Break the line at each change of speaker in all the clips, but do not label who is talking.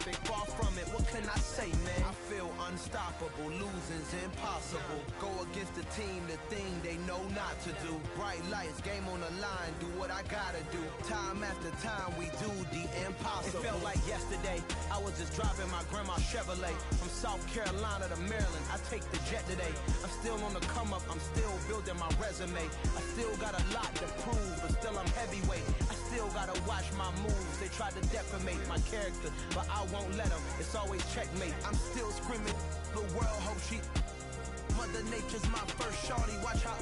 perfect, far from it, what can I say, man? I feel unstoppable, losing's impossible. Go against the team, the thing they know not to do. Bright lights, game on the line, do what I gotta do. Time after time, we do the impossible. It felt like yesterday, I was just driving my grandma's Chevrolet. From South Carolina to Maryland, I take the jet today. I'm still on the come up, I'm still building my resume. I still got a lot to prove, but still I'm heavyweight. I still gotta watch my moves. They tried to defamate my character, but I won't let them. It's always checkmate. I'm still screaming, the world hope she. Mother Nature's my first shorty. Watch how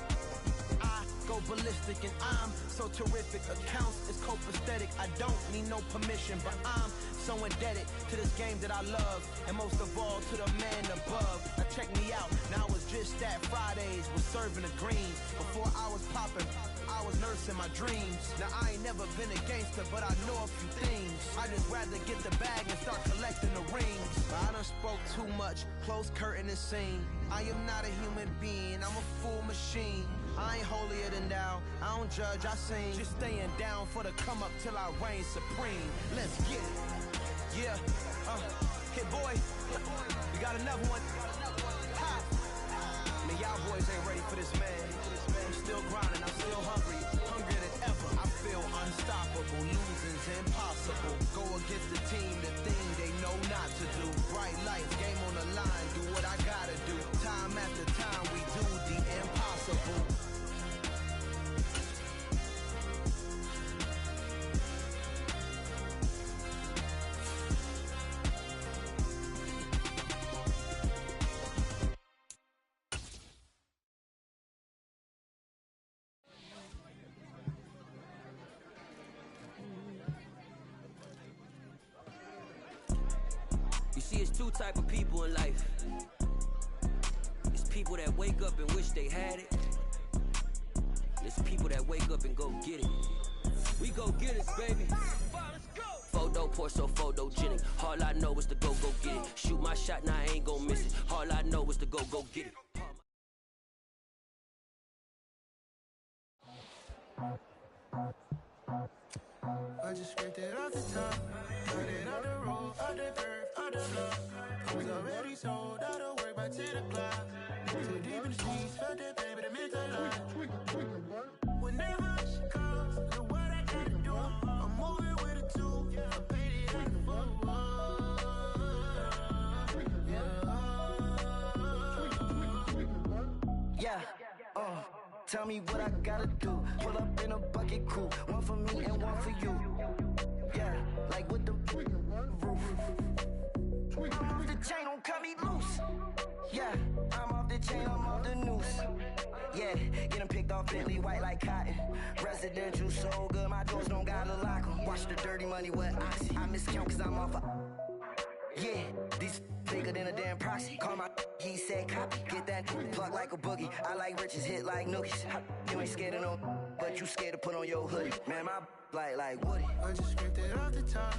I go ballistic, and I'm so terrific. Accounts is copacetic. I don't need no permission, but I'm so indebted to this game that I love, and most of all to the man above. Now check me out. Now it's just that Fridays was serving the greens. Before I was popping, I was nursing my dreams. Now I ain't never been a gangster, but I know a few things. I just rather get the bag and start collecting the rings. But I done spoke too much, close curtain and scene. I am not a human being, I'm a full machine. I ain't holier than thou, I don't judge, I sing. Just staying down for the come up till I reign supreme. Let's get it. Yeah, hit boy, we got another one. Ha. Man, y'all boys ain't ready for this, man. I'm still grinding, I'm still hungry, hungrier than ever. I feel unstoppable, losing's impossible. Go against the team, the thing they know not to do. Bright lights, game on the line, do what I gotta do. Time after time, we do the impossible.
You see, it's two type of people in life. It's people that wake up and wish they had it. It's people that wake up and go get it. We go get it, baby. Photo poor, so photogenic. All I know is to go get it. Shoot my shot, now I ain't gon' miss it. All I know is to go get it.
I just scraped it off the top, got it on the road, on the curve, on the block. I was already sold out of work by 10 o'clock. Too deep in the streets, felt that pain, but it meant a lot. Whenever she calls, know what I gotta do. I'm moving with a two, I paid it out the four. Yeah, tell me what I gotta do. Pull up in a bucket crew, one for me and one for you. Yeah, like with the roof. I'm off the chain, don't cut me loose. Yeah, I'm off the chain, I'm off the noose. Yeah, getting picked off Bentley white like cotton. Residential so good, my doors don't gotta lock 'em. Watch the dirty money with oxy. I miscount cause I'm off a. Yeah, these bigger than a damn proxy. Call my he said copy. Get that plug like a boogie. I like riches, hit like nookies. You ain't scared of no, but you scared to put on your hoodie. Man, my like Woody. I just scraped it off the top,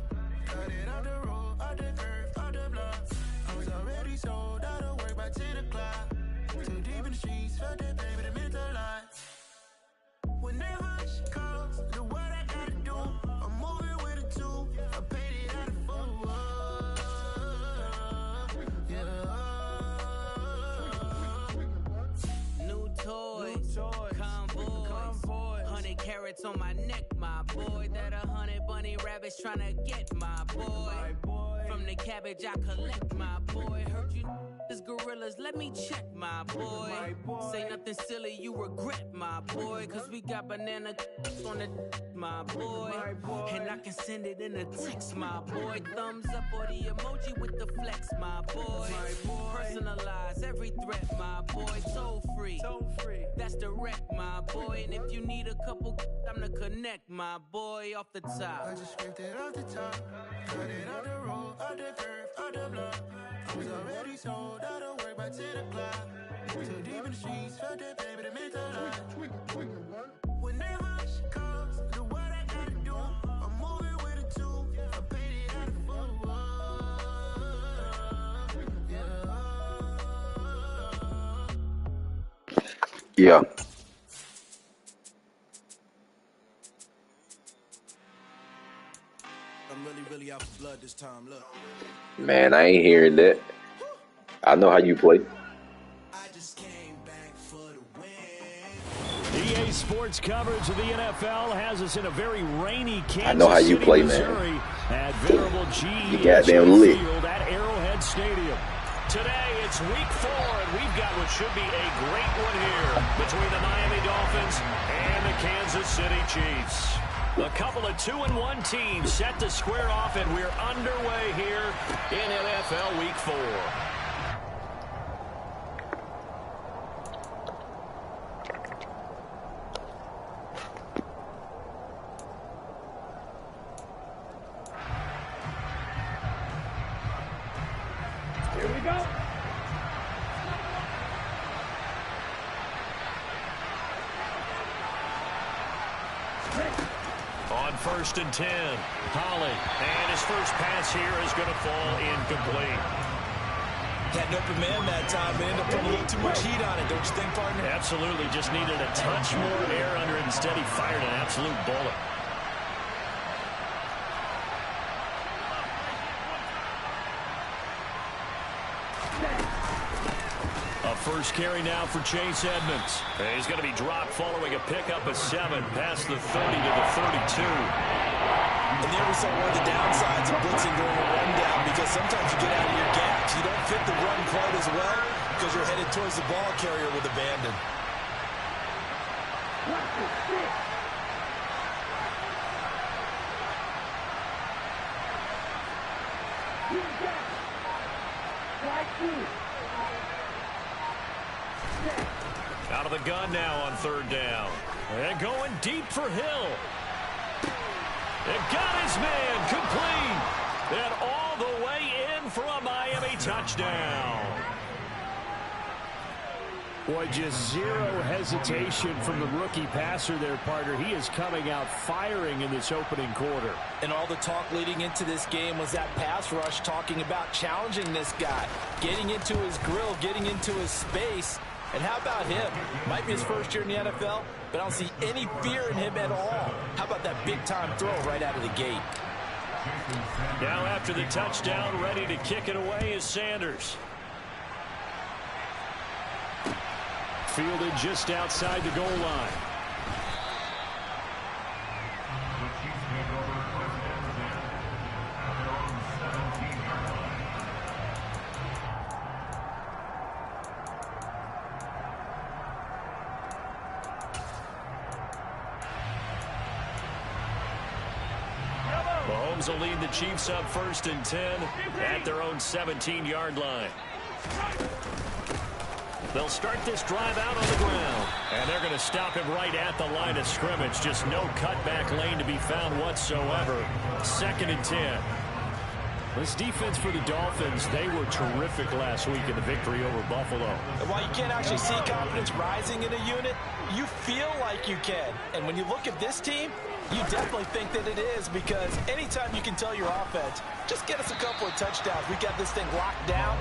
cut it off the road, off the curve, off the block. I was already sold out of work by 10 o'clock. Too deep in the streets, felt that pain, but it meant a lot. Whenever she calls, know what I gotta do. I'm moving with a two, I paid it out of four.
New toys, convoys, 100 carats on my neck, my boy. That 100 bunny rabbits tryna get my boy. From the cabbage I collect, my boy. Heard you is gorillas, let me check, my boy. Say nothing silly, you regret, my boy. Cause we got banana on the my boy. And I can send it in a text, my boy. Thumbs up or the emoji with the flex, my boy. Personalize every threat, my boy. Toll free, that's direct, my boy. And if you need a couple, I'm the connect, my boy. Off the top,
I just scraped it off the top, cut it on the road, on the curve, on the block. I was already sold out of work by 10 o'clock. Too deep in the streets, felt that pain, but it meant a lot. Whenever she calls, know what I gotta do. I'm moving with a two, I paid it out of four.
Yeah.
I'm really out for blood this time. Look.
Man, I ain't hearing that. I know how you play.
I just came back for the win.
EA Sports coverage of the NFL has us in a very rainy Kansas
I know how you
City,
play,
Missouri,
man.
at venerable
You goddamn lit.
Field at Arrowhead Stadium. Today it's week 4, and we've got what should be a great one here between the Miami Dolphins and the Kansas City Chiefs. A couple of 2-1 teams set to square off, and we're underway here in NFL Week 4.
Here we go.
On 1st and 10, Holly, and his first pass here is going to fall incomplete.
Had an open man that time and ended up putting a little too much heat on it, don't you think, partner?
Absolutely, just needed a touch more air under it. Instead, he fired an absolute bullet. A first carry now for Chase Edmonds. And he's going to be dropped following a pickup of 7 past the 30 to the 32.
And there we saw one of the downsides of blitzing during a rundown, because sometimes you get out of your gaps. You don't fit the run quite as well because you're headed towards the ball carrier with abandon.
Out of the gun now on 3rd down. And going deep for Hill. It got his man complete. And all the way in for a Miami touchdown. Boy, just zero hesitation from the rookie passer there, partner. He is coming out firing in this opening quarter.
And all the talk leading into this game was that pass rush talking about challenging this guy, getting into his grill, getting into his space. And how about him? Might be his first year in the NFL, but I don't see any fear in him at all. How about that big-time throw right out of the gate?
Now after the touchdown, ready to kick it away is Sanders. Fielded just outside the goal line. Mahomes will lead the Chiefs up 1st and 10 at their own 17-yard line. They'll start this drive out on the ground. And they're going to stop him right at the line of scrimmage. Just no cutback lane to be found whatsoever. 2nd and 10. This defense for the Dolphins, they were terrific last week in the victory over Buffalo.
And while you can't actually see confidence rising in a unit, you feel like you can. And when you look at this team, you definitely think that it is, because anytime you can tell your offense, just get us a couple of touchdowns, we got this thing locked down,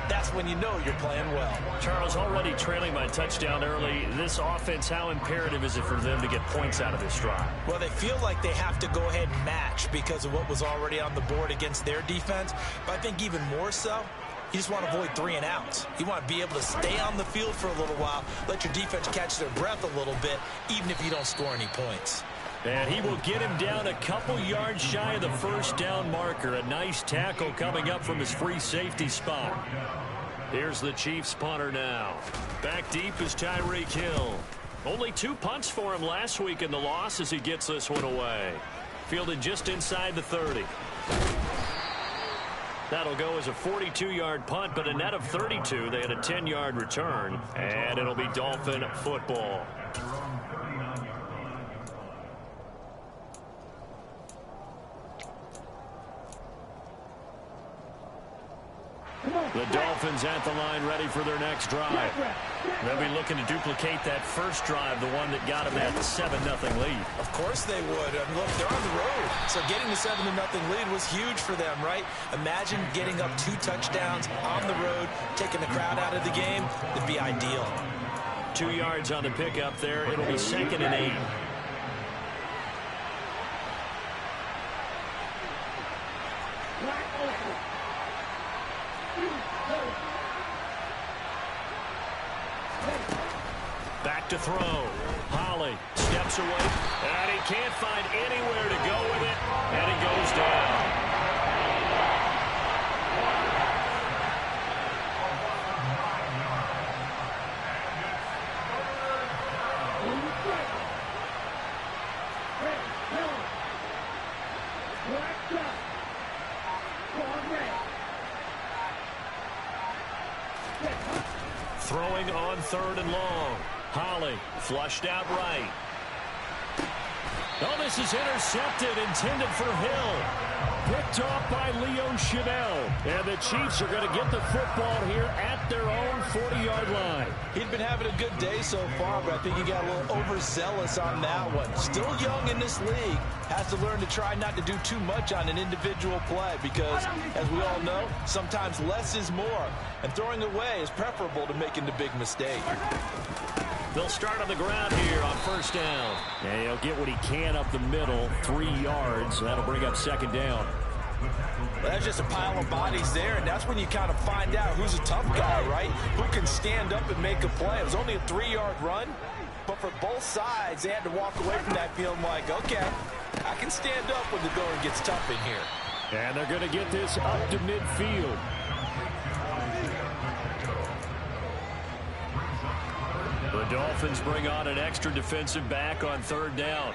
that's when you know you're playing well.
Charles, already trailing by touchdown early. This offense, how imperative is it for them to get points out of this drive?
Well, they feel like they have to go ahead and match because of what was already on the board against their defense. But I think even more so, you just want to avoid 3 and outs. You want to be able to stay on the field for a little while, let your defense catch their breath a little bit, even if you don't score any points.
And he will get him down a couple yards shy of the 1st down marker. A nice tackle coming up from his free safety spot. Here's the Chiefs punter now. Back deep is Tyreek Hill. Only 2 punts for him last week in the loss as he gets this one away. Fielded just inside the 30. That'll go as a 42-yard punt, but a net of 32. They had a 10-yard return, and it'll be Dolphin football. The Dolphins at the line ready for their next drive. They'll be looking to duplicate that first drive, the one that got them that 7-0 lead.
Of course they would. I mean, look, they're on the road. So getting the 7-0 lead was huge for them, right? Imagine getting up 2 touchdowns on the road, taking the crowd out of the game. It'd be ideal.
2 yards on the pickup there. It'll be 2nd and 8. Back to throw. Holly steps away, and he can't find anywhere to go with it, and he goes down. Throwing on 3rd and long. Holly flushed out right. Oh, this is intercepted, intended for Hill. Picked off by Leo Chanel. And the Chiefs are going to get the football here at their own 40-yard line.
He'd been having a good day so far, but I think he got a little overzealous on that one. Still young in this league. Has to learn to try not to do too much on an individual play because, as we all know, sometimes less is more. And throwing away is preferable to making the big mistake.
They'll start on the ground here on 1st down. And he'll get what he can up the middle, 3 yards. That'll bring up 2nd down.
Well, that's just a pile of bodies there, and that's when you kind of find out who's a tough guy, right? Who can stand up and make a play. It was only a 3-yard run, but for both sides, they had to walk away from that feeling like, okay, I can stand up when the going gets tough in here.
And they're going to get this up to midfield. The Dolphins bring on an extra defensive back on 3rd down.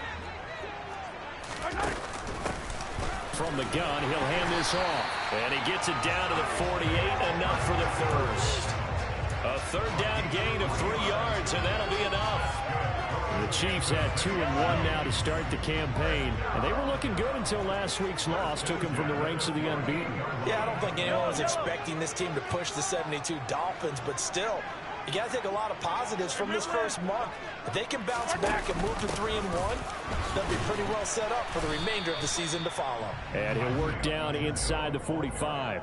From the gun, he'll hand this off. And he gets it down to the 48, enough for the first. A 3rd down gain of 3 yards, and that'll be enough. The Chiefs had 2-1 now to start the campaign, and they were looking good until last week's loss took them from the ranks of the unbeaten.
Yeah, I don't think anyone was expecting this team to push the 72 Dolphins, but still, you got to take a lot of positives from this first month. If they can bounce back and move to 3-1, they'll be pretty well set up for the remainder of the season to follow.
And he'll work down inside the 45.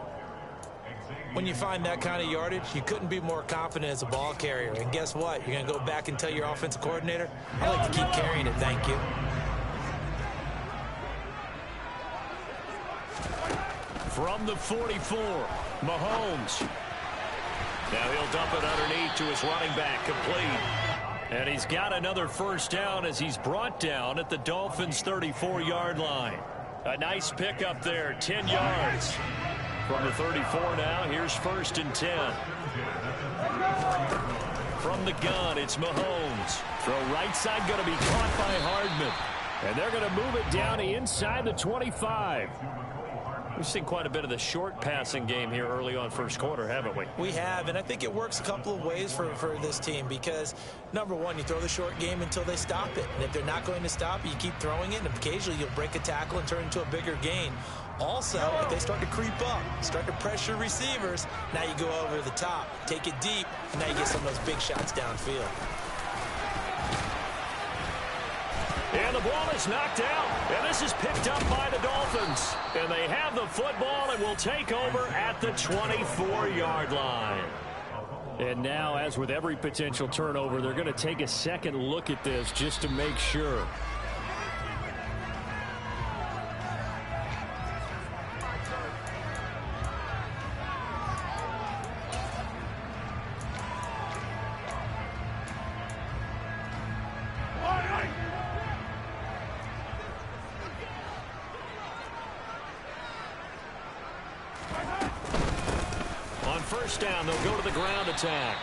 When you find that kind of yardage, you couldn't be more confident as a ball carrier. And guess what? You're going to go back and tell your offensive coordinator, I'd like to keep carrying it, thank you.
From the 44, Mahomes. Now he'll dump it underneath to his running back, complete. And he's got another 1st down as he's brought down at the Dolphins' 34-yard line. A nice pickup there, 10 yards. From the 34 now, here's 1st and 10. From the gun, it's Mahomes. Throw right side going to be caught by Hardman. And they're going to move it down inside the 25. We've seen quite a bit of the short passing game here early on 1st quarter, haven't we?
We have, and I think it works a couple of ways for this team because, number one, you throw the short game until they stop it. And if they're not going to stop it, you keep throwing it, and occasionally you'll break a tackle and turn into a bigger gain. Also, if they start to creep up, start to pressure receivers, now you go over the top, take it deep, and now you get some of those big shots downfield.
And the ball is knocked out, and this is picked up by the Dolphins. And they have the football and will take over at the 24-yard line. And now, as with every potential turnover, they're going to take a second look at this just to make sure. Down, they'll go to the ground attack.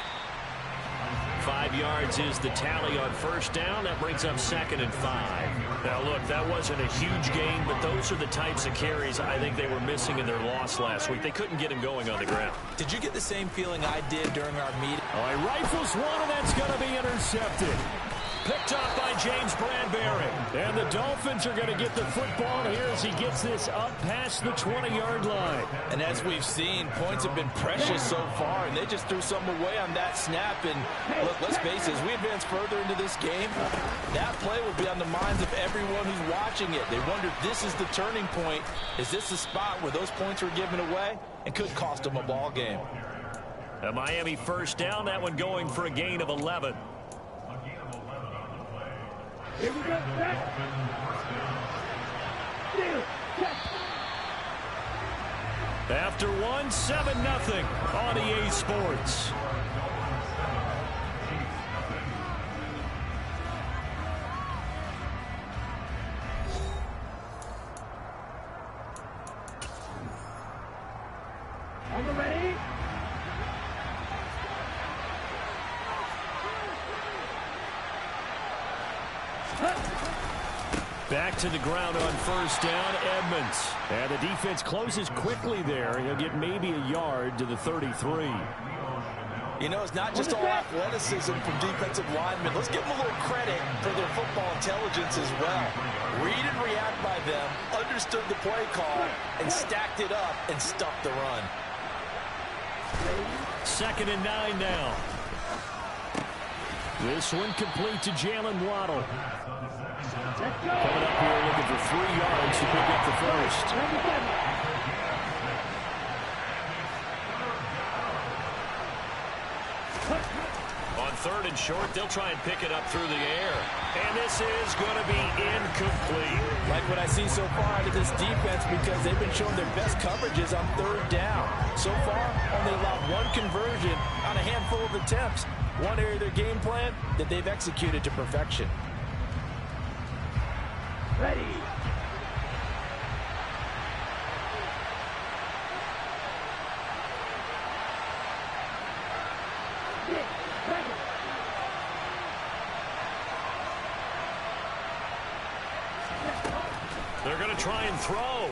5 yards is the tally on 1st down. That brings up 2nd and 5. Now, look, that wasn't a huge gain, but those are the types of carries I think they were missing in their loss last week. They couldn't get him going on the ground.
Did you get the same feeling I did during our meeting?
Oh, he rifles one, and that's going to be intercepted. Picked up by James Bradbury. And the Dolphins are going to get the football here as he gets this up past the 20-yard line.
And as we've seen, points have been precious so far, and they just threw some away on that snap. And look, let's face it, as we advance further into this game, that play will be on the minds of everyone who's watching it. They wonder, this is the turning point. Is this the spot where those points were given away and could cost them a ball game?
A Miami 1st down, that one going for a gain of 11.
Here we go. Set. Steal. Check.
After one, 7-0 on EA Sports.
Are you ready?
Back to the ground on first down, Edmonds. And the defense closes quickly there. He'll get maybe a yard to the 33.
You know, it's not just all athleticism from defensive linemen. Let's give them a little credit for their football intelligence as well. Read and react by them, understood the play call, and stacked it up and stuffed the run.
2nd and 9 now. This one complete to Jalen Waddle. Coming up here looking for 3 yards to pick up the first. On 3rd and short, they'll try and pick it up through the air. And this is going to be incomplete.
Like what I see so far out of this defense, because they've been showing their best coverages on 3rd down. So far, only allowed 1 conversion on a handful of attempts. One area of their game plan that they've executed to perfection.
Ready.
They're going to try and throw.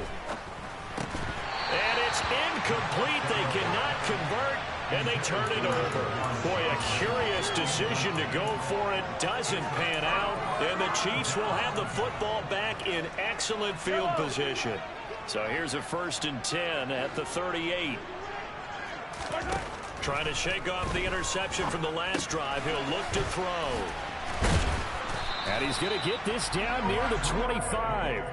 And it's incomplete. They cannot convert, and they turn it over. Boy, a curious decision to go for it. Doesn't pan out, and the Chiefs will have the football back in excellent field position. So here's a 1st and 10 at the 38. Trying to shake off the interception from the last drive. He'll look to throw. And he's going to get this down near the 25.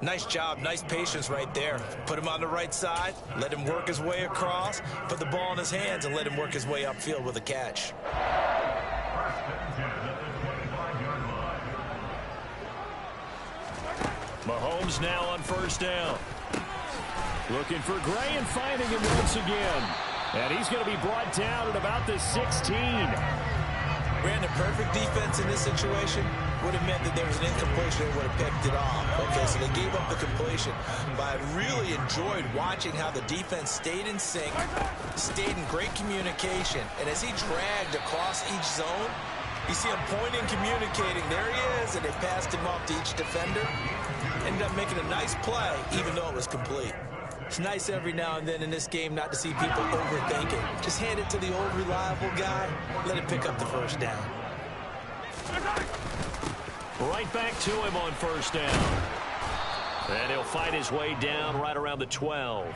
Nice job, nice patience right there. Put him on the right side, let him work his way across, put the ball in his hands, and let him work his way upfield with a catch.
Mahomes now on 1st down. Looking for Gray and finding him once again. And he's going to be brought down at about the 16.
Brandon, perfect defense in this situation would have meant that there was an incompletion. They would have picked it off. Okay, so they gave up the completion. But I really enjoyed watching how the defense stayed in sync, stayed in great communication. And as he dragged across each zone, you see him pointing, communicating. There he is, and they passed him off to each defender. Ended up making a nice play, even though it was complete. It's nice every now and then in this game not to see people overthink it. Just hand it to the old reliable guy. Let him pick up the 1st down.
Right back to him on 1st down. And he'll fight his way down right around the 12.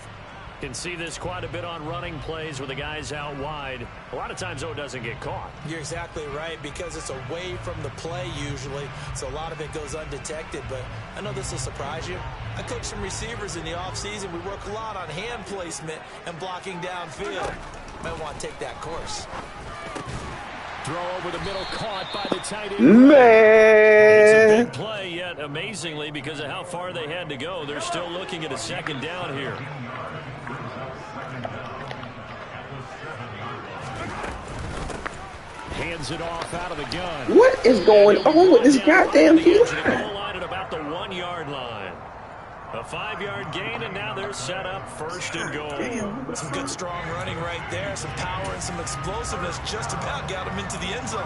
Can see this quite a bit on running plays with the guys out wide. A lot of times, though, it doesn't get caught.
You're exactly right, because it's away from the play usually, so a lot of it goes undetected. But I know this will surprise you. I coach some receivers in the offseason. We work a lot on hand placement and blocking downfield. Might want to take that course.
Throw over the middle, caught by the tight end.
Man!
It's a big play, yet amazingly, because of how far they had to go, they're still looking at a 2nd down here. Hands it off out of the gun.
What is going on with this goddamn team?
Goal line at about the 1-yard line. A 5-yard gain, and now they're set up 1st and goal.
Some good strong running right there. Some power and some explosiveness just about got him into the end zone.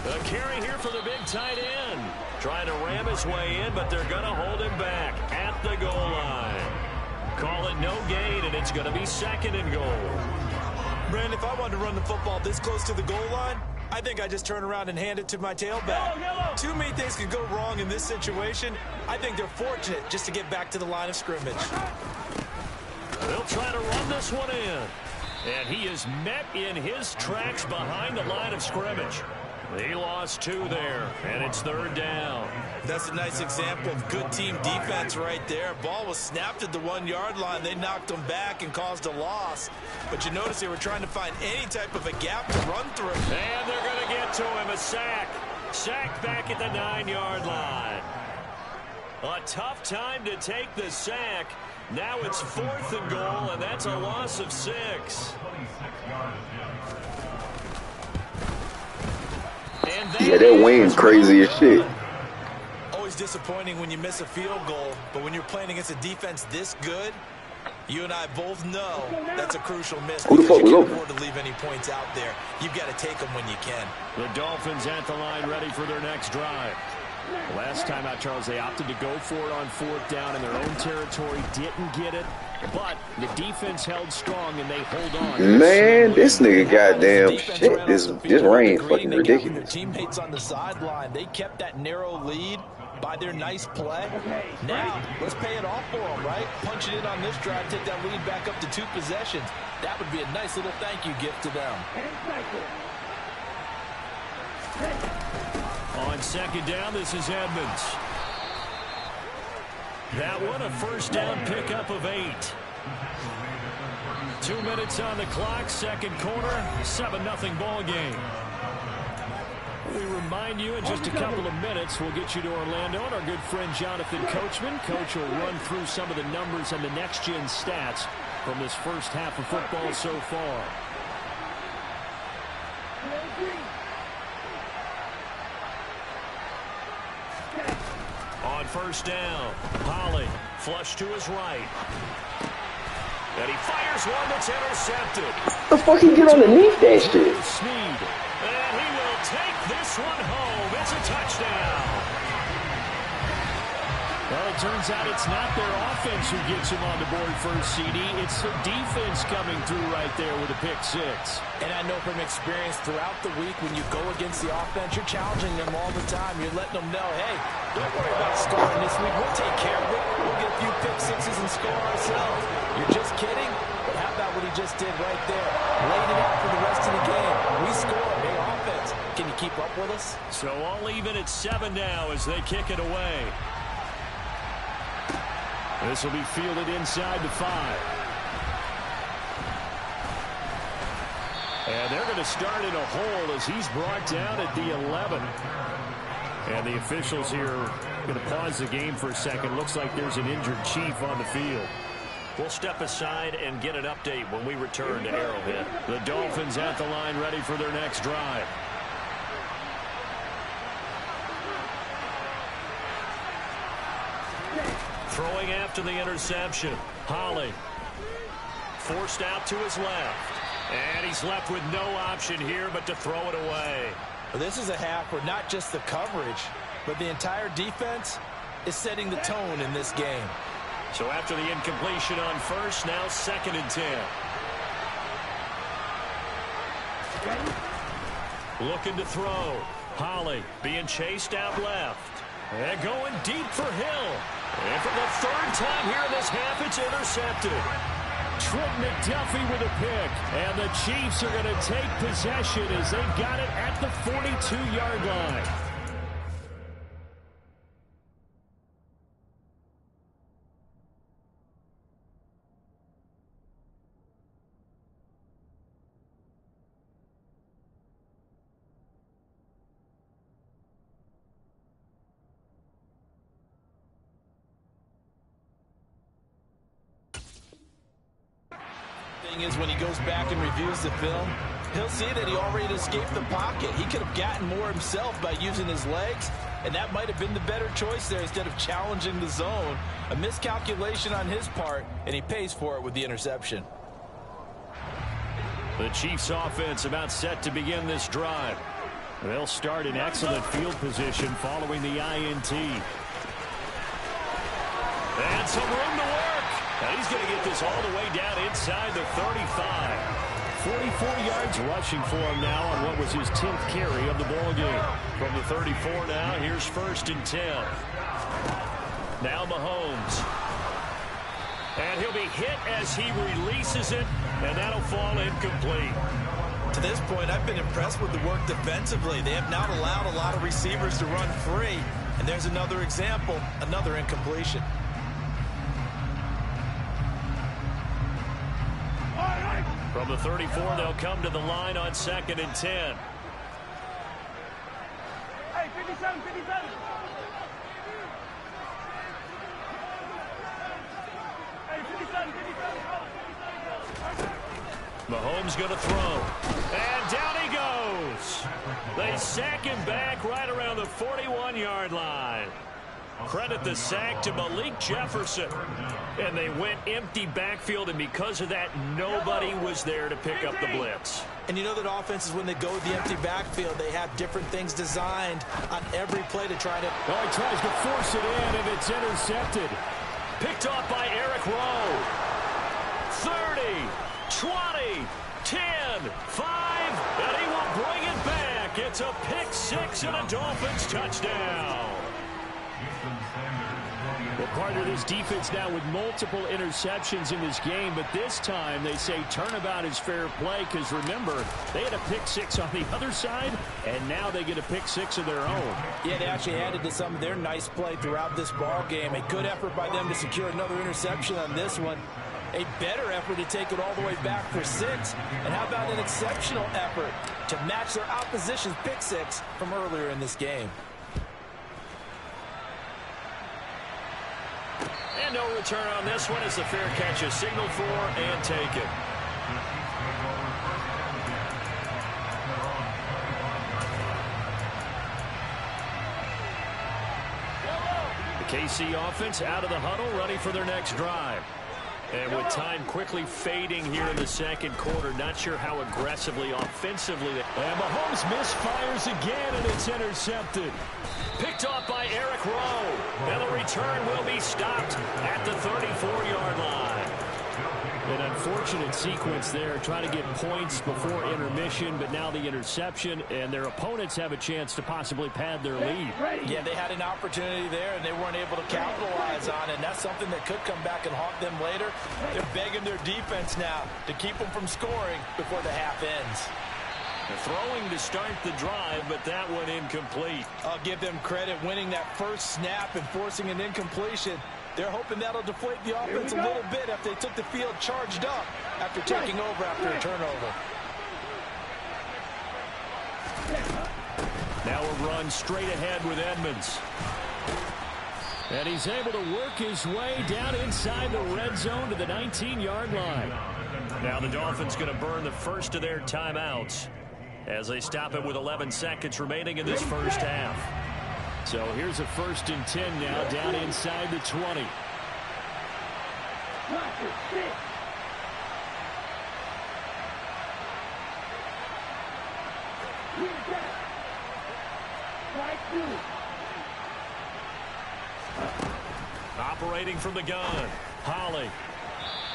A carry here for the big tight end. Trying to ram his way in, but they're going to hold him back at the goal line. Call it no gain, and it's going to be 2nd and goal.
Brandon, if I wanted to run the football this close to the goal line, I think I just turn around and hand it to my tailback. Too many things could go wrong in this situation. I think they're fortunate just to get back to the line of scrimmage.
They'll try to run this one in. And he is met in his tracks behind the line of scrimmage. He lost 2 there, and it's 3rd down.
That's a nice example of good team defense right there. Ball was snapped at the 1-yard line. They knocked him back and caused a loss. But you notice they were trying to find any type of a gap to run through.
And they're going to get to him. A sack. Sack back at the 9-yard line. A tough time to take the sack. Now it's 4th and goal, and that's a loss of 6.
Yeah, that wing's crazy as shit.
Always disappointing when you miss a field goal, but when you're playing against a defense this good, you and I both know that's a crucial miss.
Who the fuck
you
was
can't
open?
afford to leave any points out there. You've got to take them when you can.
The Dolphins at the line, ready for their next drive. Last time out, Charles, they opted to go for it on 4th down in their own territory. Didn't get it, but the defense held strong, and they hold on.
Man, this nigga goddamn shit. This rain fucking ridiculous.
Their teammates on the sideline, they kept that narrow lead by their nice play. Now, let's pay it off for them, right? Punch it in on this drive, take that lead back up to 2 possessions. That would be a nice little thank you gift to them.
On 2nd down, this is Edmonds. That one, a 1st down pickup of 8. 2 minutes on the clock, 2nd quarter, 7-0 ball game. We remind you in just a couple of minutes, we'll get you to Orlando and our good friend Jonathan Coachman. Coach will run through some of the numbers and the next-gen stats from this first half of football so far. On 1st down, Holly, flush to his right. And he fires one that's intercepted.
The fuck he get underneath that shit?
Sneed. And he will take this one home. It's a touchdown. Well, it turns out it's not their offense who gets him on the board first, CD. It's the defense coming through right there with a pick 6.
And I know from experience throughout the week when you go against the offense, you're challenging them all the time. You're letting them know, hey, don't worry about scoring this week. We'll take care of it. We'll get a few pick 6s and score ourselves. You're just kidding? But how about what he just did right there? Laid it out for the rest of the game. We score. Hey, offense, can you keep up with us?
So all even at 7 now as they kick it away. This will be fielded inside the 5. And they're going to start in a hole as he's brought down at the 11. And the officials here are going to pause the game for a second. Looks like there's an injured Chief on the field. We'll step aside and get an update when we return to Arrowhead. The Dolphins at the line ready for their next drive. Throwing after the interception. Holly forced out to his left. And he's left with no option here but to throw it away.
Well, this is a half where not just the coverage, but the entire defense is setting the tone in this game.
So after the incompletion on 1st, now 2nd and 10. Looking to throw. Holly being chased out left. And going deep for Hill. And for the 3rd time here in this half, it's intercepted. Trent McDuffie with a pick. And the Chiefs are going to take possession as they've got it at the 42-yard line.
Is when he goes back and reviews the film, he'll see that he already escaped the pocket. He could have gotten more himself by using his legs, and that might have been the better choice there instead of challenging the zone. A miscalculation on his part, and he pays for it with the interception.
The Chiefs offense about set to begin this drive. They'll start in excellent field position following the INT. And some room to work. And he's going to get this all the way down inside the 35. 44 yards rushing for him now on what was his 10th carry of the ball game. From the 34 now, here's 1st and 10. Now Mahomes. And he'll be hit as he releases it, and that'll fall incomplete.
To this point, I've been impressed with the work defensively. They have not allowed a lot of receivers to run free. And there's another example, another incompletion.
From the 34, they'll come to the line on 2nd and 10.
Hey, 57, 57. Hey, 57, 57.
Mahomes going to throw. And down he goes. They sack him back right around the 41-yard line. Credit the sack to Malik Jefferson. And they went empty backfield, and because of that, nobody was there to pick up the blitz.
And you know that offenses, when they go with the empty backfield, they have different things designed on every play to try to...
Oh, he tries to force it in, and it's intercepted. Picked off by Eric Rowe. 30, 20, 10, 5, and he will bring it back. It's a pick-6 and a Dolphins touchdown. Well, partner, this defense now with multiple interceptions in this game, but this time they say turnabout is fair play because, remember, they had a pick-6 on the other side, and now they get a pick-6 of their own.
Yeah, they actually added to some of their nice play throughout this ball game. A good effort by them to secure another interception on this one. A better effort to take it all the way back for 6. And how about an exceptional effort to match their opposition's pick-6 from earlier in this game?
And no return on this one as the fair catch is signaled for and taken. The KC offense out of the huddle, ready for their next drive. And with time quickly fading here in the second quarter, not sure how aggressively, offensively. And Mahomes misfires again, and it's intercepted. Picked off by Eric Rowe. And the return will be stopped at the 34-yard line. An unfortunate sequence there, trying to get points before intermission, but now the interception, and their opponents have a chance to possibly pad their lead.
Yeah, they had an opportunity there, and they weren't able to capitalize on it, and that's something that could come back and haunt them later. They're begging their defense now to keep them from scoring before the half ends.
They're throwing to start the drive, but that one incomplete.
I'll give them credit winning that first snap and forcing an incompletion. They're hoping that'll deflate the offense a little bit after they took the field charged up after taking over after a turnover.
Now a run straight ahead with Edmonds. And he's able to work his way down inside the red zone to the 19-yard line. Now the Dolphins going to burn the first of their timeouts as they stop it with 11 seconds remaining in this first half. So here's a 1st and 10 now down inside the 20. Operating from the gun, Holly.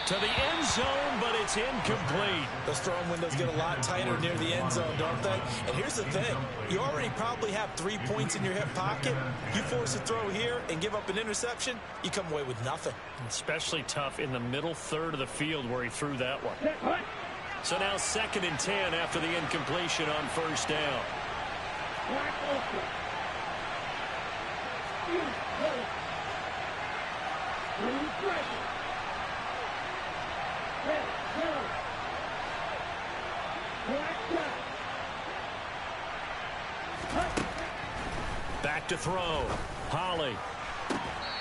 To the end zone, but it's incomplete.
Those throwing windows get a lot tighter near the end zone, don't they? And here's the thing. You already probably have 3 points in your hip pocket. You force a throw here and give up an interception, you come away with nothing.
Especially tough in the middle third of the field where he threw that one. So now 2nd and 10 after the incompletion on 1st down. Back to throw. Holly.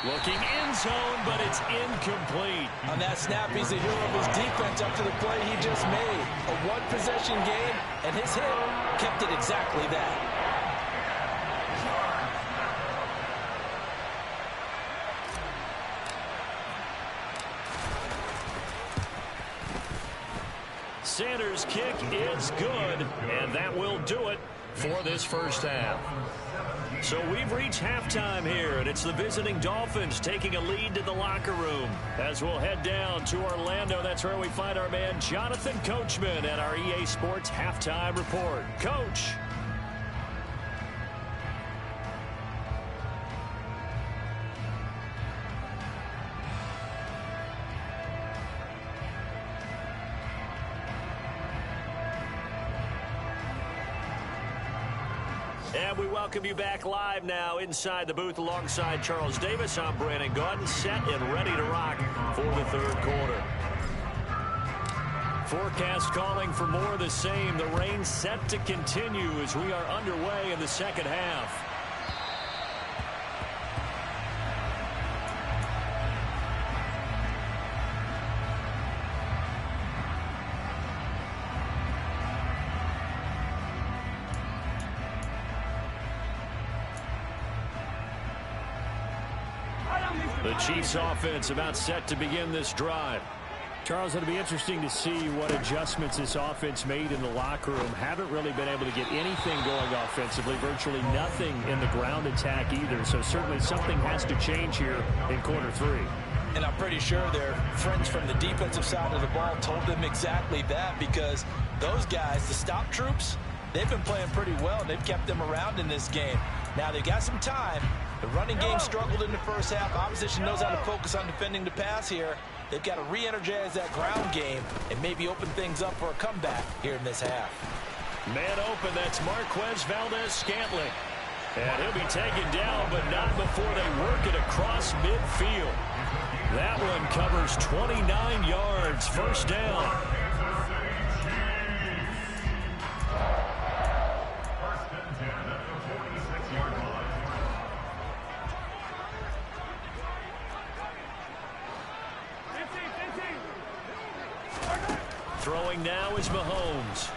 Looking end zone, but it's incomplete.
On that snap, he's the hero of his defense up to the play he just made. A one-possession game, and his hit kept it exactly that.
Sanders' kick is good, and that will do it for this first half. So we've reached halftime here, and it's the visiting Dolphins taking a lead to the locker room. As we'll head down to Orlando, that's where we find our man Jonathan Coachman at our EA Sports Halftime Report. Coach. And we welcome you back live now inside the booth alongside Charles Davis. I'm Brandon Gaudin, set and ready to rock for the third quarter. Forecast calling for more of the same. The rain set to continue as we are underway in the second half. The Chiefs offense about set to begin this drive.
Charles, it'll be interesting to see what adjustments this offense made in the locker room. Haven't really been able to get anything going offensively, virtually nothing in the ground attack either. So certainly something has to change here in quarter three.
And I'm pretty sure their friends from the defensive side of the ball told them exactly that, because those guys, the stop troops, they've been playing pretty well. They've kept them around in this game. Now they've got some time. The running game struggled in the first half. Opposition knows how to focus on defending the pass here. They've got to re-energize that ground game and maybe open things up for a comeback here in this half.
Man open, that's Marquez Valdez-Scantling. And he'll be taken down, but not before they work it across midfield. That one covers 29 yards, first down. Throwing now is Mahomes.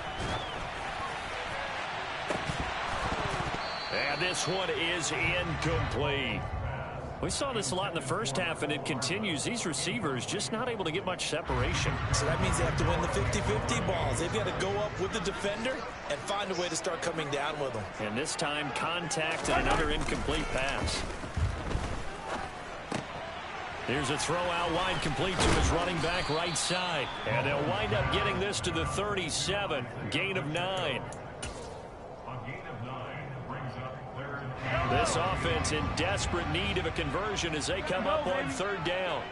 And this one is incomplete. We saw this a lot in the first half, and it continues. These receivers just not able to get much separation.
So that means they have to win the 50-50 balls. They've got to go up with the defender and find a way to start coming down with them.
And this time, contact and another incomplete pass. Here's a throw out wide, complete to his running back right side. And they'll wind up getting this to the 37. Gain of 9. This offense in desperate need of a conversion as they come up on third down.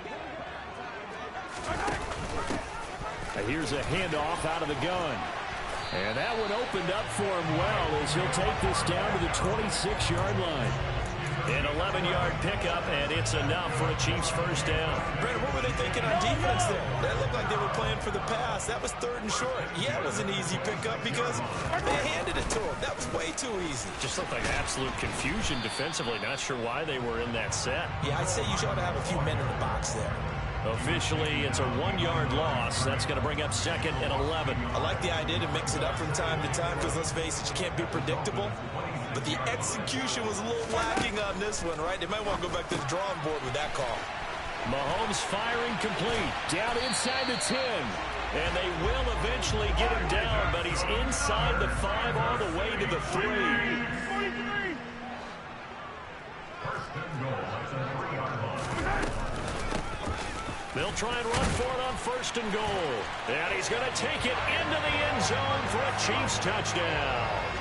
Here's a handoff out of the gun. And that one opened up for him well as he'll take this down to the 26-yard line. An 11-yard pickup, and it's enough for a Chiefs first down.
Brandon, what were they thinking on defense there? That looked like they were playing for the pass. That was third and short. Yeah, it was an easy pickup because they handed it to him. That was way too easy.
Just looked like absolute confusion defensively. Not sure why they were in that set.
Yeah, I'd say you ought to have a few men in the box there.
Officially, it's a 1-yard loss. That's going to bring up second and 11.
I like the idea to mix it up from time to time because, let's face it, you can't be predictable. But the execution was a little lacking on this one, right? They might want to go back to the drawing board with that call.
Mahomes firing complete. Down inside the 10. And they will eventually get him down, but he's inside the 5 all the way to the 3. They'll try and run for it on first and goal. And he's going to take it into the end zone for a Chiefs touchdown.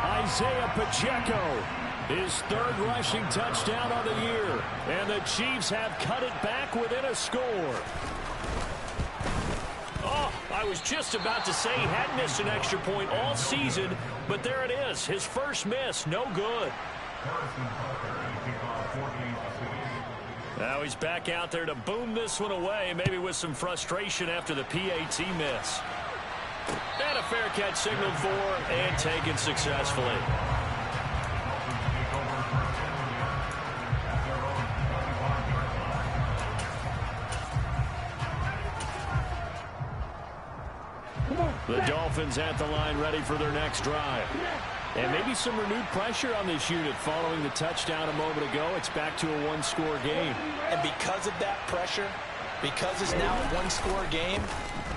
Isaiah Pacheco, his third rushing touchdown of the year.
And the Chiefs have cut it back within a score. Oh, I was just about to say he hadn't missed an extra point all season, but there it is. His first miss, no good. Now he's back out there to boom this one away, maybe with some frustration after the PAT miss. And a fair catch signaled for and taken successfully. The Dolphins at the line ready for their next drive. And maybe some renewed pressure on this unit following the touchdown a moment ago. It's back to a one-score game.
And because of that pressure, because it's now a one-score game,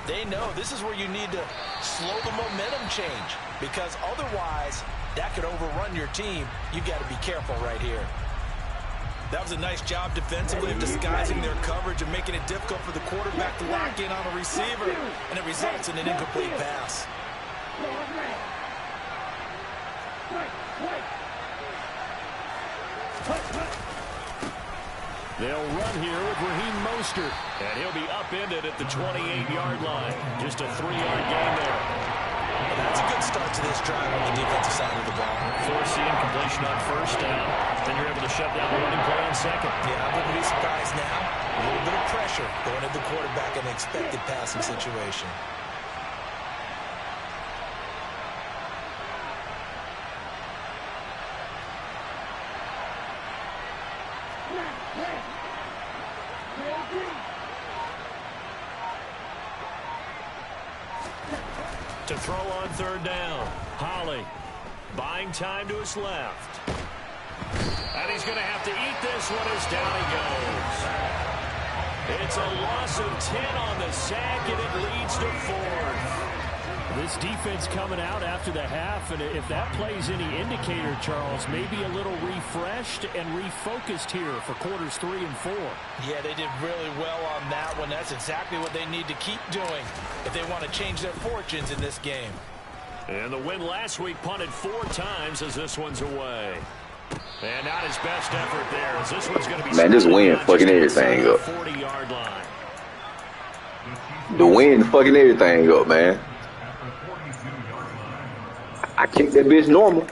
they know this is where you need to slow the momentum change, because otherwise that could overrun your team. You've got to be careful right here. That was a nice job defensively of disguising their coverage and making it difficult for the quarterback to lock in on a receiver, and it results in an incomplete pass.
They'll run here with Raheem Mostert, and he'll be upended at the 28-yard line. Just a 3-yard gain there.
That's a good start to this drive on the defensive side of the ball.
Force the incompletion on first down. Then you're able to shut down the running play on second.
Yeah, I wouldn't be surprised now. A little bit of pressure going at the quarterback in an expected passing situation.
To throw on third down. Holly buying time to his left. And he's going to have to eat this one as down he goes. It's a loss of 10 on the sack, and it leads to 4th.
This defense coming out after the half, and if that plays any indicator, Charles, maybe a little refreshed and refocused here for quarters 3 and 4.
Yeah, they did really well on that one. That's exactly what they need to keep doing if they want to change their fortunes in this game.
And the win last week punted 4 times as this one's away. And not his best effort there as this one's going to be...
Man, this wind fucking everything up.
40-yard line.
The wind fucking everything up, man. I kicked that bitch normal.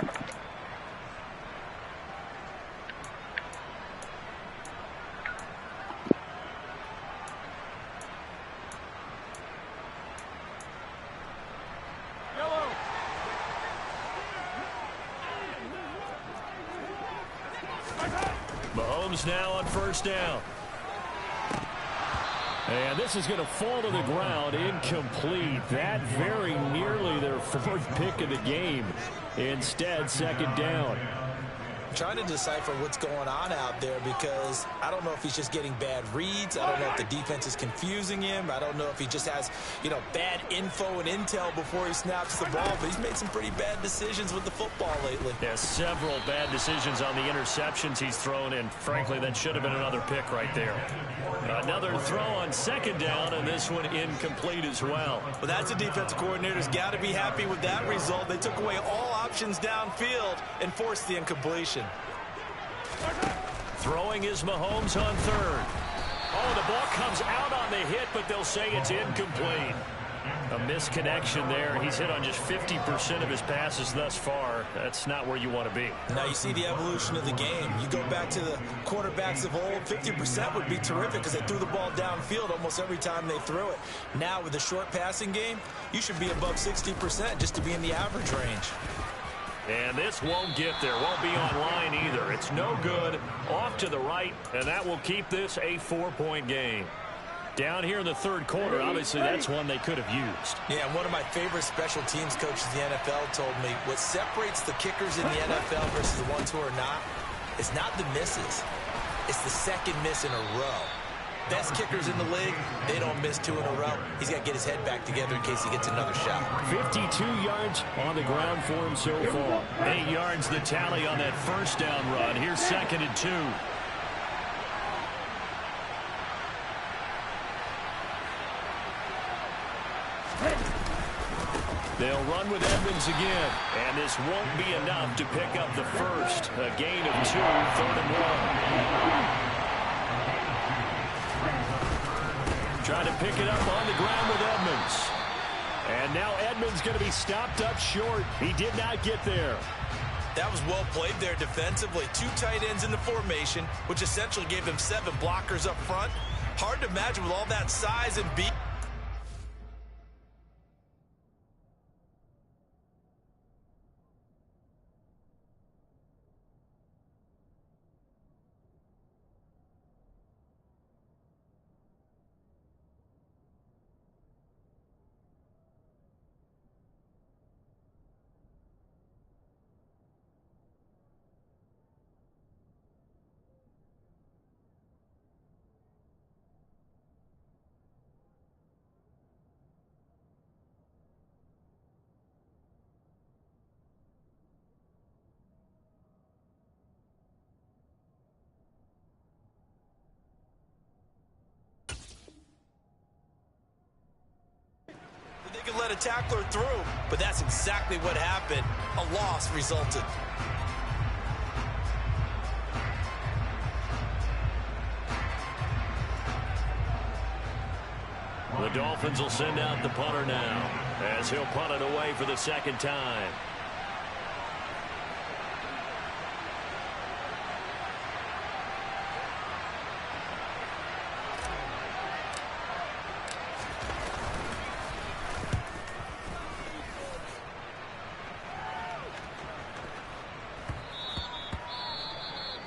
Mahomes now on first down.
And this is going to fall to the ground, incomplete. That very nearly their 4th pick of the game. Instead, second down.
Trying to decipher what's going on out there because I don't know if he's just getting bad reads. I don't know if the defense is confusing him. I don't know if he just has, bad info and intel before he snaps the ball. But he's made some pretty bad decisions with the football lately.
Yeah, several bad decisions on the interceptions he's thrown, and frankly, that should have been another pick right there. Another throw on second down, and this one incomplete as well.
Well, that's a defensive coordinator's got to be happy with that result. They took away all options downfield and forced the incompletion.
Throwing is Mahomes on third. Oh, the ball comes out on the hit, but they'll say it's incomplete. A misconnection there. He's hit on just 50% of his passes thus far. That's not where you want to be.
Now you see the evolution of the game. You go back to the quarterbacks of old, 50% would be terrific because they threw the ball downfield almost every time they threw it. Now with the short passing game, you should be above 60% just to be in the average range.
And this won't get there. Won't be on line either. It's no good. Off to the right, and that will keep this a 4-point game. Down here in the third quarter, obviously that's one they could have used.
Yeah, and one of my favorite special teams coaches in the NFL told me what separates the kickers in the NFL versus the ones who are not is not the misses. It's the second miss in a row. Best kickers in the league, they don't miss 2 in a row. He's got to get his head back together in case he gets another shot.
52 yards on the ground for him so far.
8 yards the tally on that first down run. Here's 2nd and 2. They'll run with Edmonds again, and this won't be enough to pick up the first. A gain of 2, 3rd and 1. Trying to pick it up on the ground with Edmonds. And now Edmonds going to be stopped up short. He did not get there.
That was well played there defensively. 2 tight ends in the formation, which essentially gave them 7 blockers up front. Hard to imagine with all that size and beat. They could let a tackler through, but that's exactly what happened. A loss resulted.
The Dolphins will send out the punter now as he'll punt it away for the second time.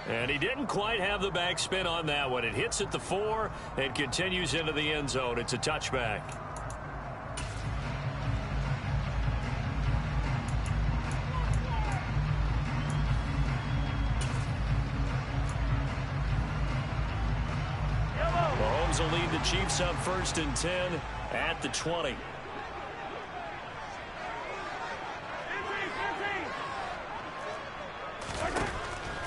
And he didn't quite have the backspin on that one. It hits at the 4 and continues into the end zone. It's a touchback. Mahomes will lead the Chiefs up 1st and 10 at the 20.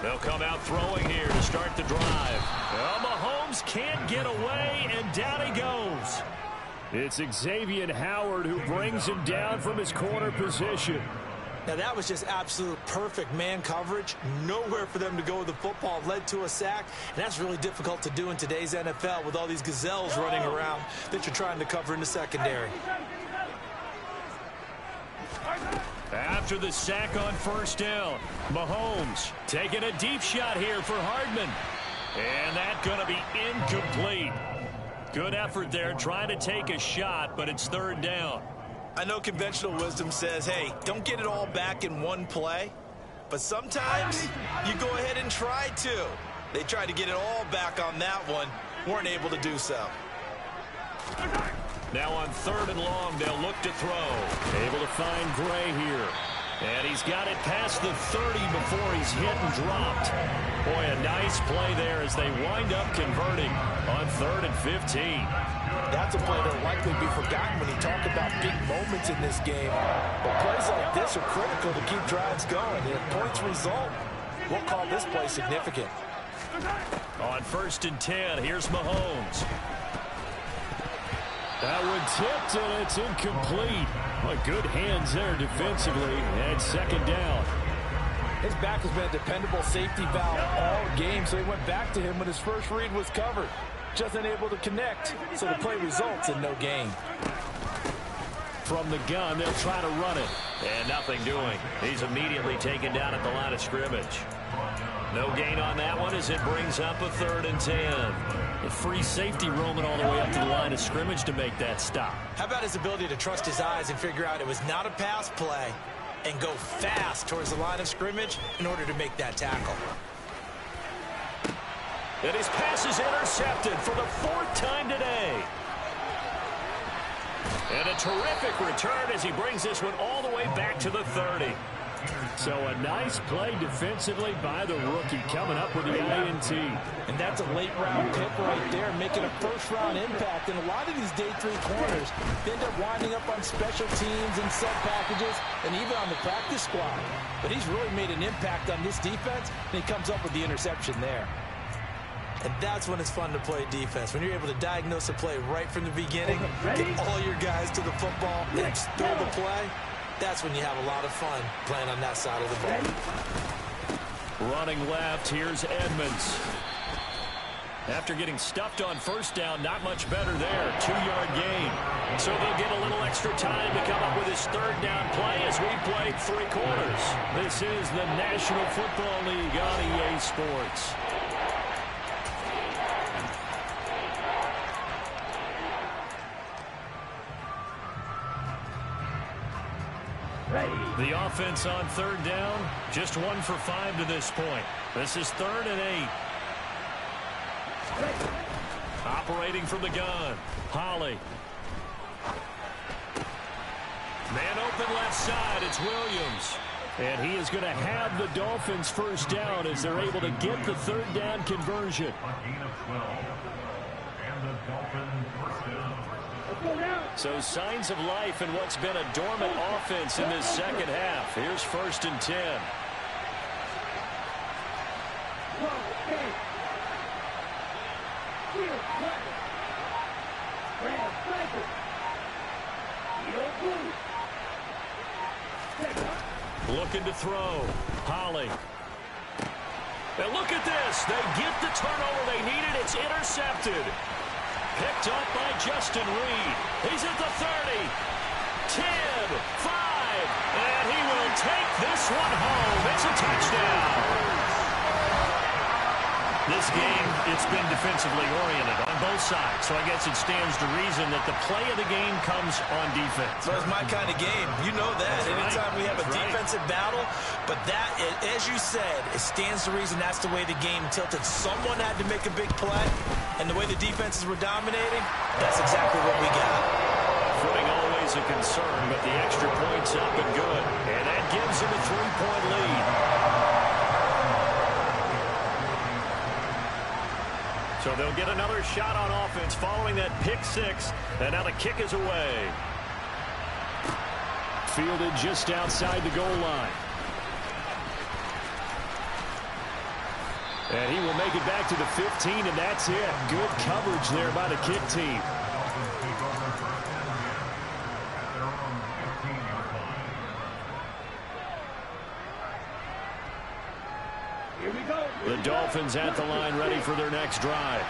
They'll come out throwing here to start the drive. Well, Mahomes can't get away, and down he goes.
It's Xavier Howard who brings him down from his corner position.
Now, that was just absolute perfect man coverage. Nowhere for them to go with the football. Led to a sack, and that's really difficult to do in today's NFL with all these gazelles running around that you're trying to cover in the secondary.
After the sack on 1st down, Mahomes taking a deep shot here for Hardman. And that's going to be incomplete. Good effort there trying to take a shot, but it's 3rd down.
I know conventional wisdom says, hey, don't get it all back in one play. But sometimes you go ahead and try to. They tried to get it all back on that one. Weren't able to do so.
Now on 3rd and long, they'll look to throw.
Able to find Gray here.
And he's got it past the 30 before he's hit and dropped. Boy, a nice play there as they wind up converting on 3rd and 15.
That's a play that'll likely be forgotten when you talk about big moments in this game. But plays like this are critical to keep drives going. And if points result, we'll call this play significant.
On 1st and 10, here's Mahomes.
That one tipped, and it's incomplete. Well, good hands there defensively, and 2nd down.
His back has been a dependable safety valve all game, so he went back to him when his first read was covered. Just unable to connect, so the play results in no gain.
From the gun, they'll try to run it. And nothing doing. He's immediately taken down at the line of scrimmage. No gain on that one as it brings up a 3rd and 10. A free safety roaming all the way up to the line of scrimmage to make that stop.
How about his ability to trust his eyes and figure out it was not a pass play and go fast towards the line of scrimmage in order to make that tackle.
And his pass is intercepted for the 4th time today. And a terrific return as he brings this one all the way back to the 30.
So a nice play defensively by the rookie coming up with the INT.
And that's a late-round pick right there, making a first-round impact. And a lot of these day 3 corners end up winding up on special teams and set packages and even on the practice squad. But he's really made an impact on this defense, and he comes up with the interception there. And that's when it's fun to play defense. When you're able to diagnose a play right from the beginning, get all your guys to the football, and throw the play, that's when you have a lot of fun playing on that side of the ball.
Running left, here's Edmonds. After getting stuffed on 1st down, not much better there. 2-yard gain. So they'll get a little extra time to come up with his 3rd down play as we played 3 quarters. This is the National Football League on EA Sports. The offense on 3rd down, just 1 for 5 to this point. This is 3rd and 8. Operating from the gun, Holly. Man open left side, it's Williams.
And he is going to have the Dolphins 1st down as they're able to get the 3rd down conversion.
So signs of life in what's been a dormant offense in this 2nd half. Here's 1st and 10. Looking to throw. Holly. And look at this. They get the turnover they needed. It's intercepted. Picked up by Justin Reed. He's at the 30. 10, 5, and he will take this one home. It's a touchdown. This game, it's been defensively oriented on both sides, so I guess it stands to reason that the play of the game comes on defense.
So it's my kind of game. You know that.
That's
Anytime
right.
we have a
That's
defensive battle, but that, as you said, it stands to reason that's the way the game tilted. Someone had to make a big play, and the way the defenses were dominating, that's exactly what we got.
Footing always a concern, but the extra point's up and good. And that gives him a 3-point lead. So they'll get another shot on offense following that pick six. And now the kick is away. Fielded just outside the goal line. And he will make it back to the 15, and that's it. Good coverage there by the kick team. The Dolphins at the line ready for their next drive.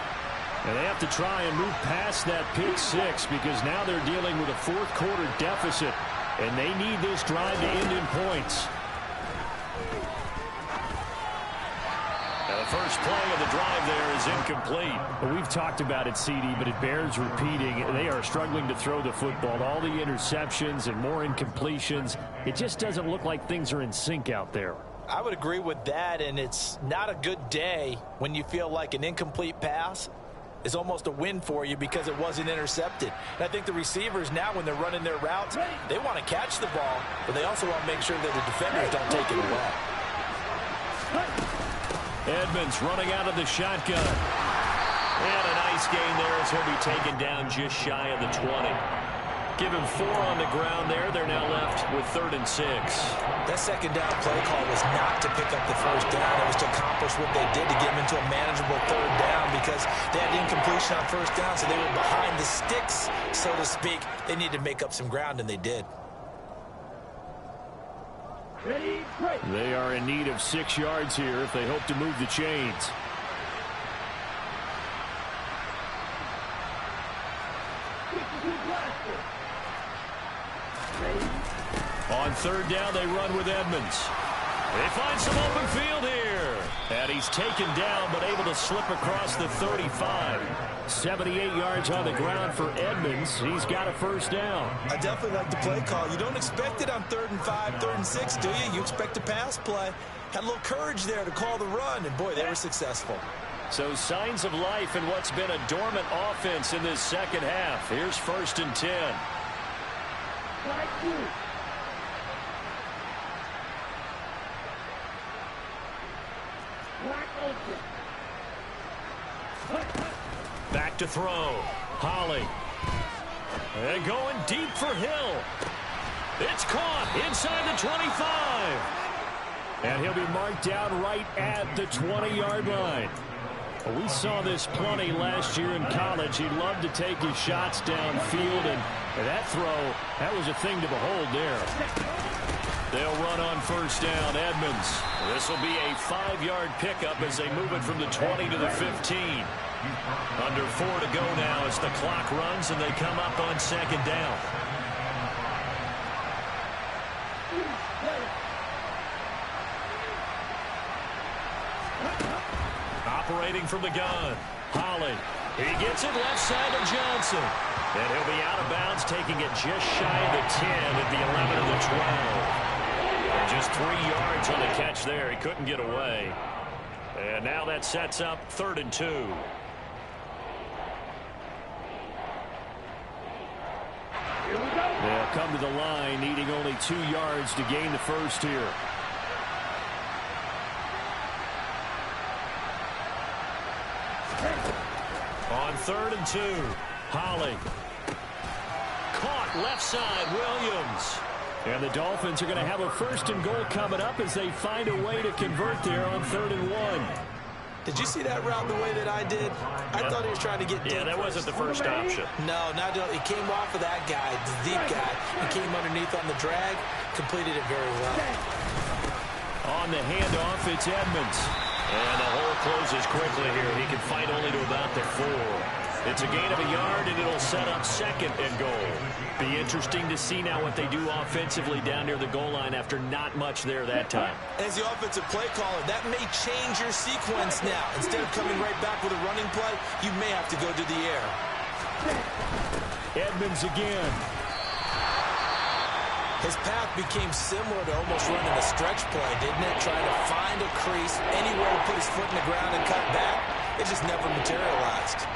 And they have to try and move past that pick six because now they're dealing with a fourth quarter deficit. And they need this drive to end in points. Now the first play of the drive there is incomplete.
Well, we've talked about it, CD, but it bears repeating. They are struggling to throw the football. All the interceptions and more incompletions. It just doesn't look like things are in sync out there.
I would agree with that, and it's not a good day when you feel like an incomplete pass is almost a win for you because it wasn't intercepted. And I think the receivers now, when they're running their routes, they want to catch the ball, but they also want to make sure that the defenders don't take it away.
Edmonds running out of the shotgun. And a nice gain there as he'll be taken down just shy of the 20. Give him 4 on the ground there. They're now left with 3rd and 6.
That second down play call was not to pick up the first down. It was to accomplish what they did to get them into a manageable 3rd down because they had incompletion on first down, so they were behind the sticks, so to speak. They needed to make up some ground, and they did.
They are in need of 6 yards here if they hope to move the chains.
On 3rd down, they run with Edmonds. They find some open field here. And he's taken down, but able to slip across the 35. 78 yards on the ground for Edmonds. He's got a first down.
I definitely like the play call. You don't expect it on 3rd and 5, 3rd and 6, do you? You expect a pass play. Had a little courage there to call the run, and boy, they were successful.
So signs of life in what's been a dormant offense in this second half. Here's 1st and 10. Back to throw. Holly. And going deep for Hill. It's caught inside the 25.
And he'll be marked down right at the 20-yard line. Well, we saw this plenty last year in college. He loved to take his shots downfield, and that throw, that was a thing to behold there.
They'll run on 1st down. Edmonds. This will be a 5-yard pickup as they move it from the 20 to the 15. Under 4 to go now as the clock runs and they come up on 2nd down. Operating from the gun. Holly. He gets it left side to Johnson. And he'll be out of bounds, taking it just shy of the 10 at the 11 of the 12. And just 3 yards on the catch there. He couldn't get away. And now that sets up 3rd and 2.
They'll come to the line, needing only 2 yards to gain the first here.
On 3rd and 2, Holly. Caught left side, Williams.
And the Dolphins are going to have a 1st and goal coming up as they find a way to convert there on 3rd and 1.
Did you see that route the way that I did? I thought he was trying to get deep.
Yeah, that wasn't the first option.
No, he came off of that guy, the deep guy, and came underneath on the drag, completed it very well.
On the handoff, it's Edmonds. And the hole closes quickly here. He can fight only to about the 4. It's a gain of a yard, and it'll set up 2nd and goal. Be interesting to see now what they do offensively down near the goal line after not much there that time.
As the offensive play caller, that may change your sequence now. Instead of coming right back with a running play, you may have to go to the air.
Edmonds again.
His path became similar to almost running a stretch play, didn't it? Trying to find a crease, anywhere to put his foot in the ground and cut back. It just never materialized.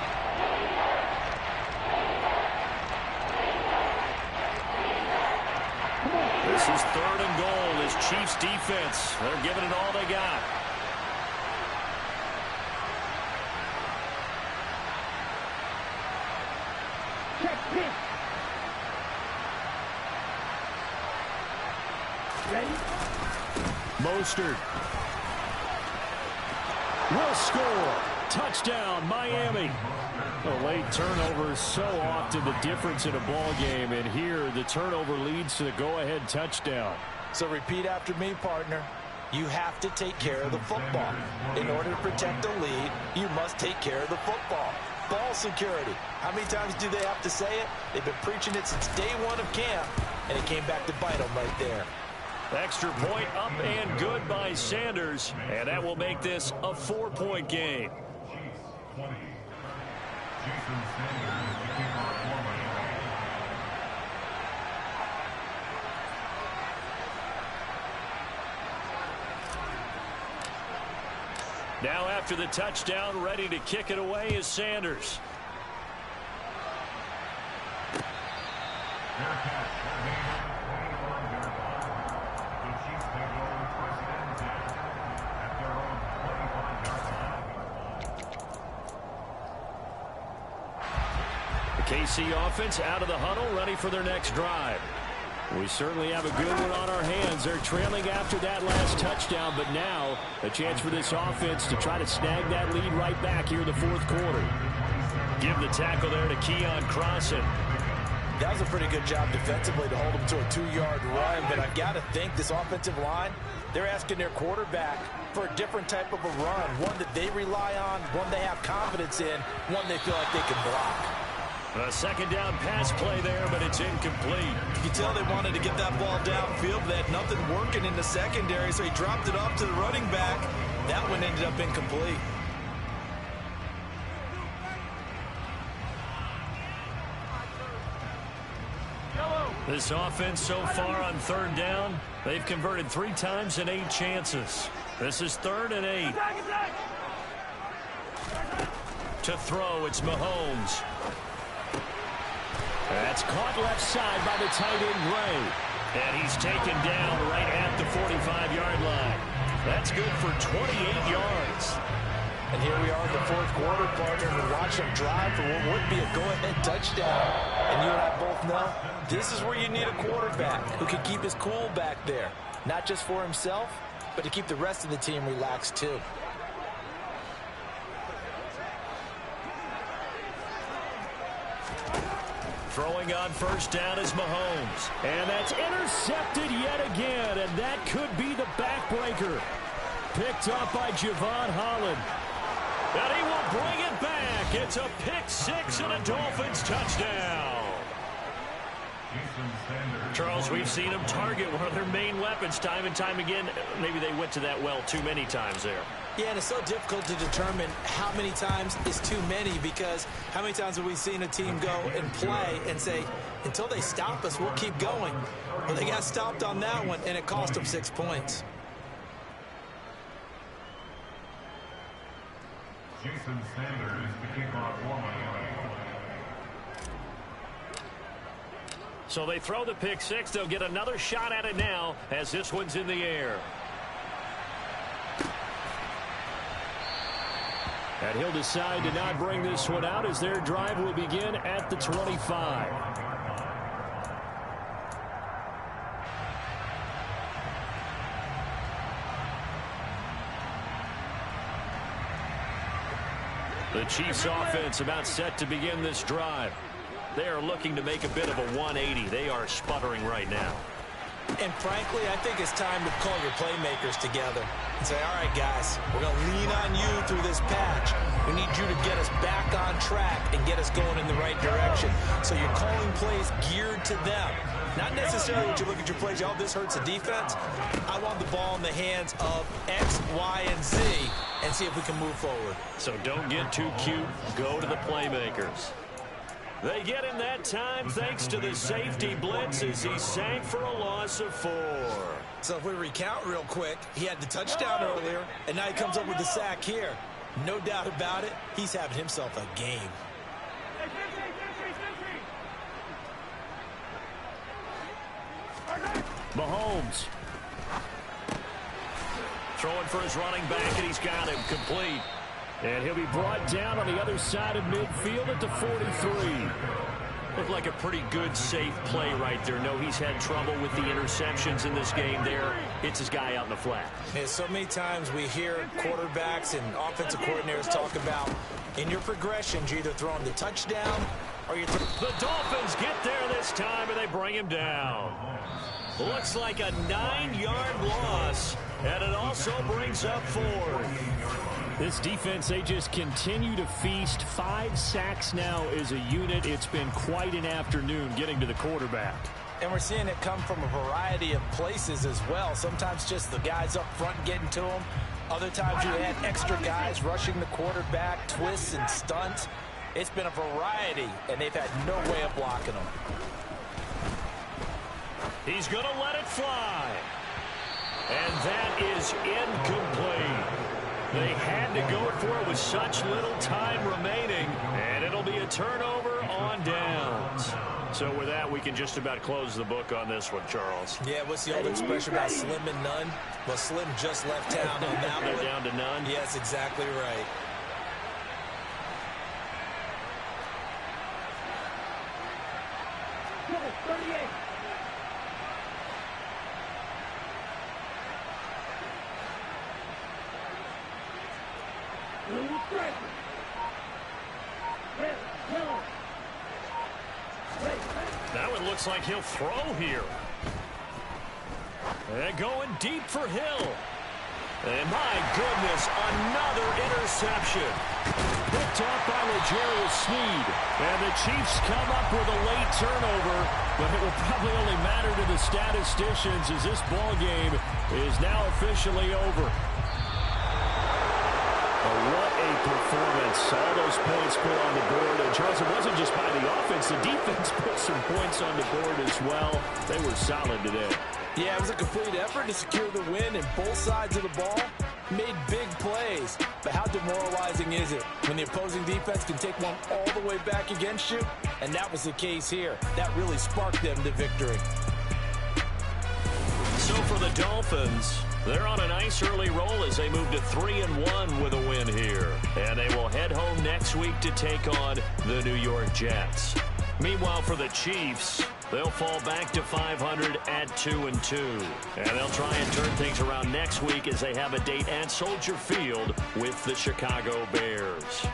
This is 3rd and goal. This Chiefs defense, they're giving it all they got.
Check pitch. Ready?
Mostert will score. Touchdown, Miami. A late turnover is so often the difference in a ball game, and here the turnover leads to the go-ahead touchdown.
So repeat after me, partner. You have to take care of the football. In order to protect the lead, you must take care of the football. Ball security. How many times do they have to say it? They've been preaching it since day 1 of camp, and it came back to bite them right there.
Extra point up and good by Sanders, and that will make this a 4-point game. Now after the touchdown, ready to kick it away is Sanders. The KC offense out of the huddle, ready for their next drive. We certainly have a good one on our hands. They're trailing after that last touchdown, but now a chance for this offense to try to snag that lead right back here in the 4th quarter. Give the tackle there to Keon Crossan.
That was a pretty good job defensively to hold him to a 2-yard run, but I've got to think this offensive line, they're asking their quarterback for a different type of a run, one that they rely on, one they have confidence in, one they feel like they can block.
A 2nd down pass play there, but it's incomplete.
You can tell they wanted to get that ball downfield, but they had nothing working in the secondary, so he dropped it off to the running back. That one ended up incomplete.
This offense so far on 3rd down, they've converted 3 times in 8 chances. This is 3rd and 8. To throw, it's Mahomes. That's caught left side by the tight end, Gray. And he's taken down right at the 45-yard line. That's good for 28 yards.
And here we are in the 4th quarter, partner, to watch them drive for what would be a go-ahead touchdown. And you and I both know this is where you need a quarterback who can keep his cool back there. Not just for himself, but to keep the rest of the team relaxed too.
Throwing on 1st down is Mahomes.
And that's intercepted yet again, and that could be the backbreaker. Picked up by Javon Holland.
And he will bring it back. It's a pick-6 and a Dolphins touchdown. Charles, we've seen them target one of their main weapons time and time again. Maybe they went to that well too many times there.
Yeah, and it's so difficult to determine how many times is too many, because how many times have we seen a team go and play and say, until they stop us, we'll keep going. Well, they got stopped on that one, and it cost them 6 points.
Jason Sanders, the kickoff warm-up.
So they throw the pick-6. They'll get another shot at it now as this one's in the air.
And he'll decide to not bring this one out as their drive will begin at the 25.
The Chiefs offense about set to begin this drive. They are looking to make a bit of a 180. They are sputtering right now.
And frankly, I think it's time to call your playmakers together and say, all right, guys, we're going to lean on you through this patch. We need you to get us back on track and get us going in the right direction. So you're calling plays geared to them. Not necessarily that you look at your plays, oh, this hurts the defense. I want the ball in the hands of X, Y, and Z and see if we can move forward.
So don't get too cute. Go to the playmakers. They get him that time thanks to the safety blitz as he sank for a loss of 4.
So if we recount real quick, he had the touchdown earlier, and now he comes up with the sack here. No doubt about it, he's having himself a game.
Mahomes.
Throwing for his running back, and he's got him complete.
And he'll be brought down on the other side of midfield at the 43.
Looked like a pretty good, safe play right there. No, he's had trouble with the interceptions in this game there. Hits his guy out in the flat.
Yeah, so many times we hear quarterbacks and offensive coordinators talk about in your progressions, you're either throwing the touchdown or you're
The Dolphins get there this time, and they bring him down. Looks like a 9-yard loss, and it also brings up 4.
This defense, they just continue to feast. 5 sacks now as a unit. It's been quite an afternoon getting to the quarterback.
And we're seeing it come from a variety of places as well. Sometimes just the guys up front getting to him. Other times you had extra guys rushing the quarterback, twists and stunts. It's been a variety, and they've had no way of blocking them.
He's going to let it fly. And that is incomplete. They had to go for it with such little time remaining, and it'll be a turnover on downs. So with that, we can just about close the book on this one, Charles.
Yeah, what's the old expression about slim and none? Well, Slim just left town on that one.
They're down to none?
Yes, exactly right.
Now it looks like he'll throw here. And going deep for Hill. And my goodness, another interception.
Picked off by L'Jarius Sneed. And the Chiefs come up with a late turnover, but it will probably only matter to the statisticians as this ball game is now officially over. What a performance. All those points put on the board. And Charles, it wasn't just by the offense. The defense put some points on the board as well. They were solid today.
Yeah, it was a complete effort to secure the win, and both sides of the ball made big plays. But how demoralizing is it when the opposing defense can take one all the way back against you? And that was the case here. That really sparked them to victory.
So for the Dolphins, they're on a nice early roll as they move to 3-1 with a win here. And they will head home next week to take on the New York Jets. Meanwhile, for the Chiefs, they'll fall back to 500 at 2-2. And they'll try and turn things around next week as they have a date at Soldier Field with the Chicago Bears.